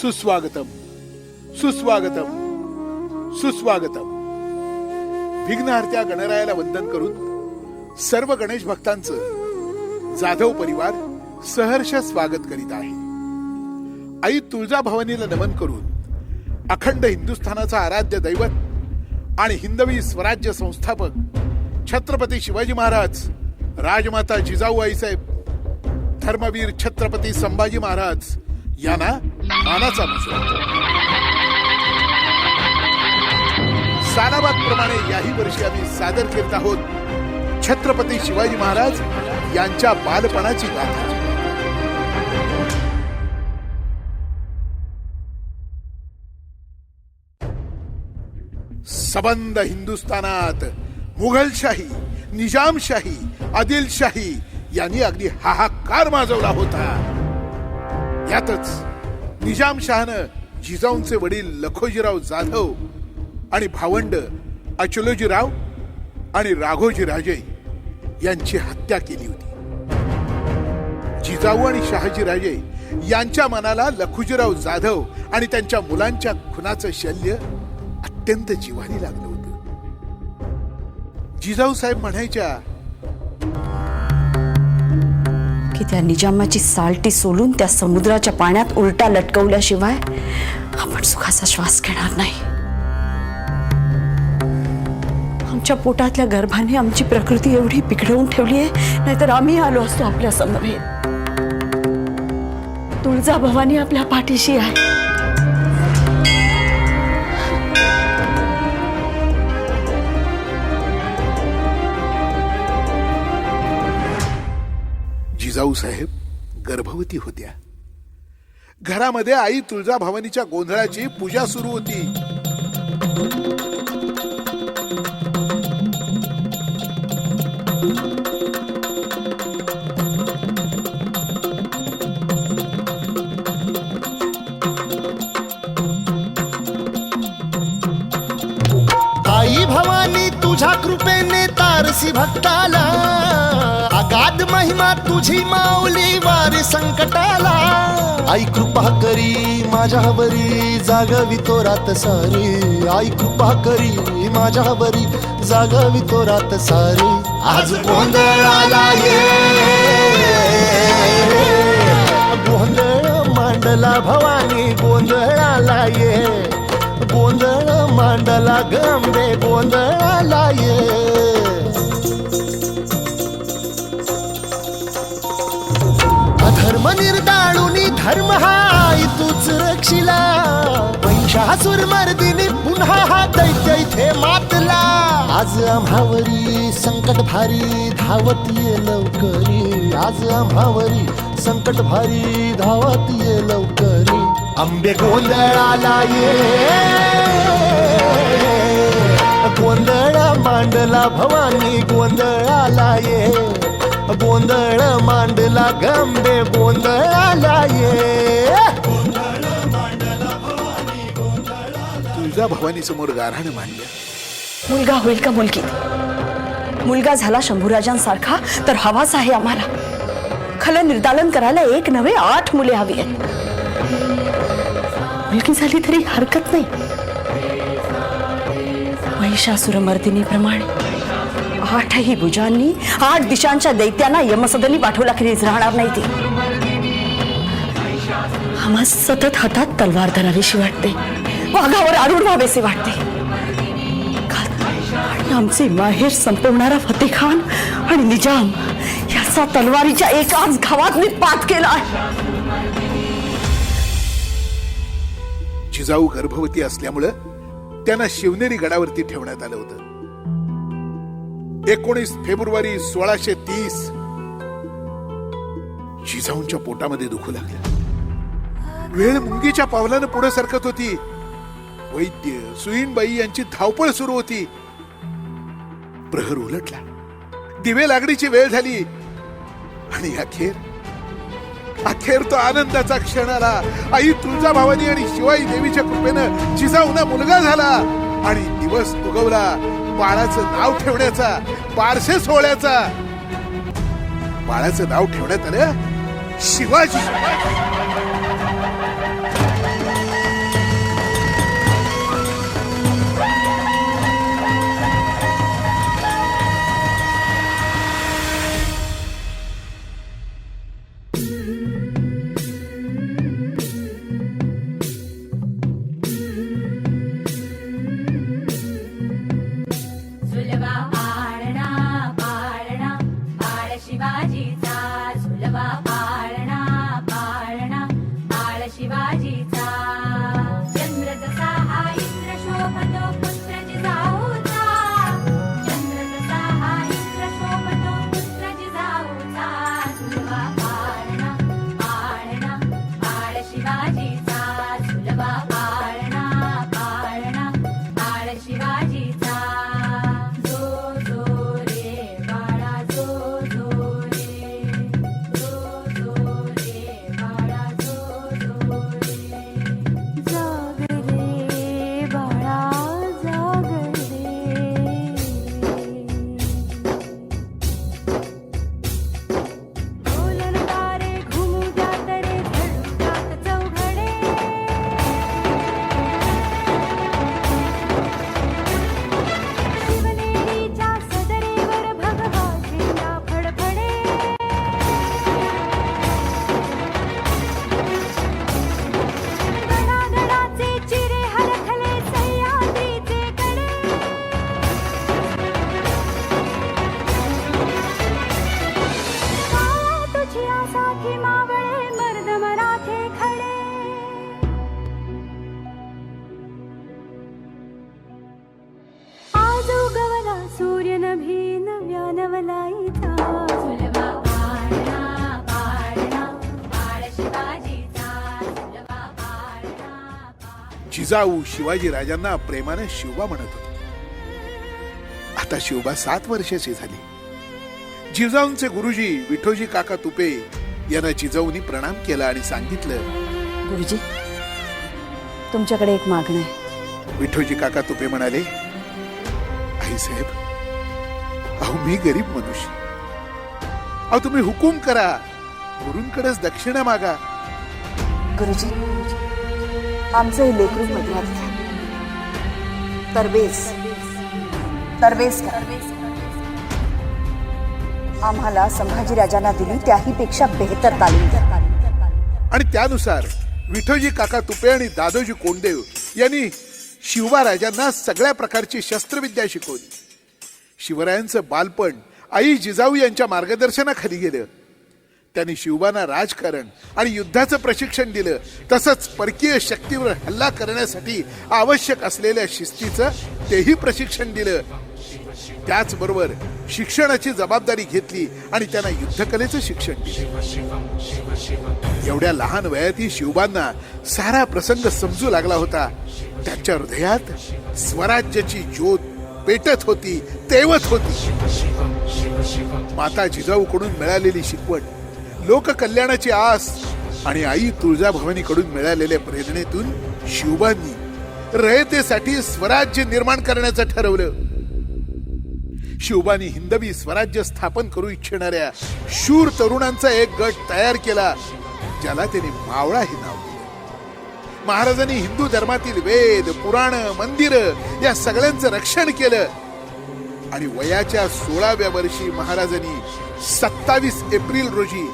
सुस्वागतम सुस्वागतम सुस्वागतम. विघ्नहर्त्या गणरायाला वंदन करून सर्व गणेश भक्तांचं जाधव परिवार सहर्ष स्वागत करीत आहे. आई तुळजाभवानीला नमन करून अखंड हिंदुस्थानाचा आराध्य दैवत आणि हिंदवी स्वराज्य संस्थापक छत्रपती शिवाजी महाराज, राजमाता जिजाऊ आईसाहेब, धर्मवीर छत्रपती संभाजी महाराज यांना मानाचा मुजरा. सालाबाद प्रमाणे याही वर्षी आम्ही सादर करत आहोत छत्रपती शिवाजी महाराज यांच्या बालपणाची गाथा. सबंध हिंदुस्थानात मुघलशाही, निजामशाही, आदिलशाही यांनी अगदी हाहाकार माजवला होता. यातच निजामशहानं जिजाऊंचे वडील लखोजीराव जाधव आणि भावंड अचलोजीराव आणि राघोजी राजे यांची हत्या केली होती. जिजाऊ आणि शहाजी राजे यांच्या मनाला लखोजीराव जाधव आणि त्यांच्या मुलांच्या खुनाचं शल्य अत्यंत जिव्हारी लागलं होतं. जिजाऊ साहेब म्हणायच्या की त्या निजामाची सालटी सोलून त्या समुद्राच्या पाण्यात उलटा लटकवल्याशिवाय आपण सुखाचा श्वास घेणार नाही. आमच्या पोटातल्या गर्भाने आमची प्रकृती एवढी बिघडवून ठेवली आहे, नाहीतर आम्ही आलो असतो आपल्या समवेत. तुळजाभवानी आपल्या पाठीशी आहे. जिजाऊ साहेब गर्भवती होत्या. घरामध्ये आई तुळजाभवानीच्या गोंधळाची पूजा सुरू होती. आई भवानी तुझ्या कृपेने तारसी भक्ताला, अगाध महिमा तुझी माऊली वारी संकटाला. आई कृपा करी माझ्यावरी जागवी तो रात सारी. आई कृपा करी माझ्यावरी जागवी तो रात सारी. आज गोंधळाला ये, गोंधळ मांडला भवानी गोंधळाला ये. गोंधळ मांडला गंबे गोंधळाला ये. अधर्म निर्दाळुनी धर्म हाय तूच रक्षिला. महिषासुर मर्दिनी पुन्हा हा दैत्य इथे मातला. आज आम्हावरी संकट भारी धावत ये लवकरी. आज आम्हावरी संकट भारी धावत ये लवकरी. अंबे गोंधळाला ये, गोंधळ मांडला भवानी गोंधळाला ये. गोंधळ मांडला गंबे गोंधळाला ये. तुळजाभवानी समोर गाऱ्हाण मांडल्या. मुलगा होईल का मुलगी? मुलगा झाला शंभूराजांसारखा तर हवाच आहे आम्हाला. खलं निर्दालन करायला 1 नव्हे 8 मुले हवी आहेत. मुलगी झाली तरी हरकत नाही. महिषासुरमर्दिनीप्रमाणे 8ही भुजांनी 8 दिशांच्या दैत्यांना यमसदनी पाठवल्याखेरीज राहणार नाही ती. आम्हा सतत हातात तलवार धरावीशी वाटते, वाघावर आरूढ व्हावेसे वाटते. आणि आमचे माहेर संपवणारा फतेखान आणि निजाम याचा तलवारीच्या एकाच घावात मी पात केला. जिजाऊ गर्भवती असल्यामुळं त्यांना शिवनेरी गडावरती ठेवण्यात आलं होतं. 19 फेब्रुवारी 1630 जिजाऊंच्या पोटामध्ये दुखू लागलं. वेळ मुंगीच्या पावलानं पुढे सरकत होती. वैद्य सुईणबाई यांची धावपळ सुरू होती. प्रहर उलटला, दिवे लागणीची वेळ झाली आणि अखेर तो आनंदाचा क्षण आला. आई तुळजाभवानी आणि शिवाई देवीच्या कृपेनं जिजाऊंना मुलगा झाला आणि दिवस उगवला बाळाचं नाव ठेवण्याचा, बारसे सोहळ्याचा. बाळाचं नाव ठेवण्यात आलं शिवाजी. मलाईचा सुलभा पाळणा पाळणा बाळ शिवाजीचा सुलभा पाळणा जिजाऊ शिवाजी राजांना प्रेमाने शिवबा म्हणत होते. आता शिवबा 7 वर्षाची झाली. जिजाऊंचे गुरुजी विठोजी काका तुपे यांना जिजाऊंनी प्रणाम केला आणि सांगितलं, गुरुजी, तुमच्याकडे एक मागणं आहे. विठोजी काका तुपे म्हणाले, आई साहेब, अहो मी गरीब मनुष्य, अहो तुम्ही हुकूम करा, गुरूंकडेच दक्षिणा मागा. गुरुजी, आमचं हे लेकरू मधुरात घ्या. तरबेज करा. आम्हाला संभाजीराजांना दिली त्याही पेक्षा बेहतर तालीम द्या. आणि त्यानुसार विठोजी काका तुपे आणि दादोजी कोंडदेव यांनी शिवबा राजांना सगळ्या प्रकारची शस्त्रविद्या शिकवली. शिवरायांचं बालपण आई जिजाऊ यांच्या मार्गदर्शनाखाली गेलं. त्यांनी शिवबांना राजकारण आणि युद्धाचं प्रशिक्षण दिलं. तसंच परकीय शक्तीवर हल्ला करण्यासाठी आवश्यक असलेल्या शिस्तीचं तेही प्रशिक्षण दिलं. त्याचबरोबर शिक्षणाची जबाबदारी घेतली आणि त्यांना युद्धकलेचं शिक्षण दिलं. एवढ्या लहान वयातही शिवबांना सारा प्रसंग समजू लागला होता. त्यांच्या हृदयात स्वराज्याची ज्योत पेटत होती, तेवत होती. माता जिजाऊकडून मिळालेली शिकवण, लोककल्याणाची आस आणि आई तुळजाभवानीकडून मिळालेल्या प्रेरणेतून शिवबांनी रयतेसाठी स्वराज्य निर्माण करायचं ठरवलं. शिवबांनी हिंदवी स्वराज्य स्थापन करू इच्छिणाऱ्या शूर तरुणांचा एक गट तयार केला, ज्याला त्यांनी मावळा हे नाव दिलं. महाराजांनी हिंदू धर्मातील वेद, पुराण, मंदिर या सगळ्यांचं रक्षण केलं. आणि वयाच्या 16व्या वर्षी महाराजांनी 27 एप्रिल रोजी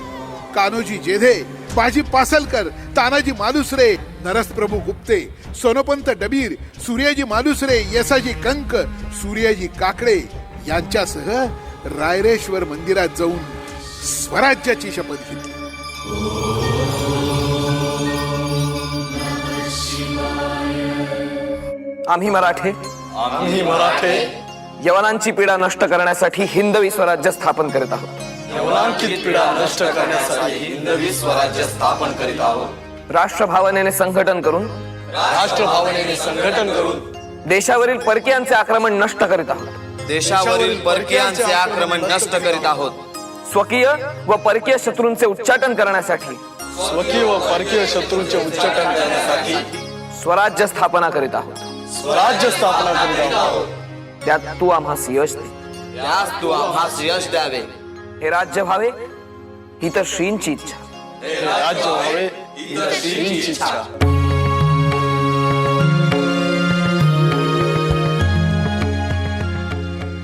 कान्होजी जेधे, बाजी पासलकर, तानाजी मालुसरे, नरसप्रभू गुप्ते, सोनोपंत डबीर, सूर्याजी मालुसरे, येसाजी कंक, सूर्याजी काकडे यांच्यासह रायरेश्वर मंदिरात जाऊन स्वराज्याची शपथ घेतली. आम्ही मराठे यवनांची पीडा नष्ट करण्यासाठी हिंदवी स्वराज्य स्थापन करीत आहोत. राष्ट्रभावनेने संघटन करून देशावरील परकीयांचे आक्रमण नष्ट करीत आहोत. स्वकीय व परकीय शत्रूंचे उच्चाटन करण्यासाठी स्वराज्य स्थापना करीत आहोत. त्यात तू आम्हास यश द्यावे. हे राज्य व्हावे ही तर श्रींची इच्छा.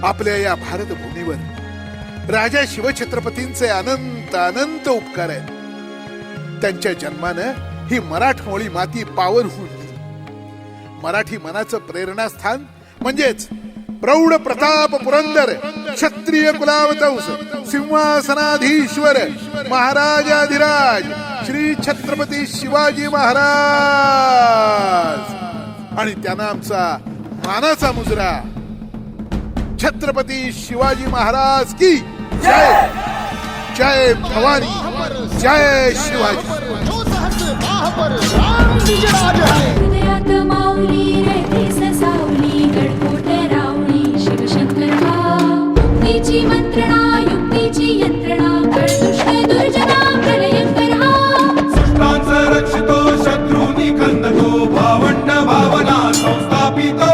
आपल्या या भारत भूमीवर राजा शिवछत्रपतींचे अनंत अनंत उपकार आहेत. त्यांच्या जन्मानं ही मराठमोळी माती पावन होऊन गेली. मराठी मनाचं प्रेरणास्थान म्हणजेच प्रौढ प्रताप पुरंदर क्षत्रिय कुलावतंस सिंहासनाधीश्वर महाराजाधिराज श्री छत्रपती शिवाजी महाराज आणि त्यांना आमचा मानाचा मुजरा. छत्रपती शिवाजी महाराज की जय. जय भवानी, जय शिवाजी. हृदयात माऊली रयतेस सावली गडकोट रावणी शिवशंकर हा. मुक्तीची मंत्रणा युक्तीची यंत्रणा कळदुष्ट दुर्जना प्रलयंकर हा. सृष्टांचा रक्षितो शत्रूंनी खंदतो भावंड भावना संस्थापितो.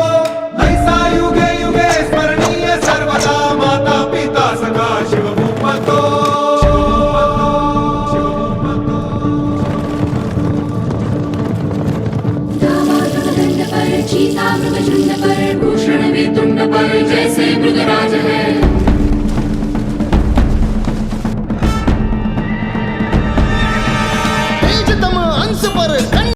ऐसा युगे युगे स्मरणीय सर्वदा माता पिता सखा शिवभूपतो. चीता मृगचंड पर भूषण भी तुंड पर जैसे मृगराज है.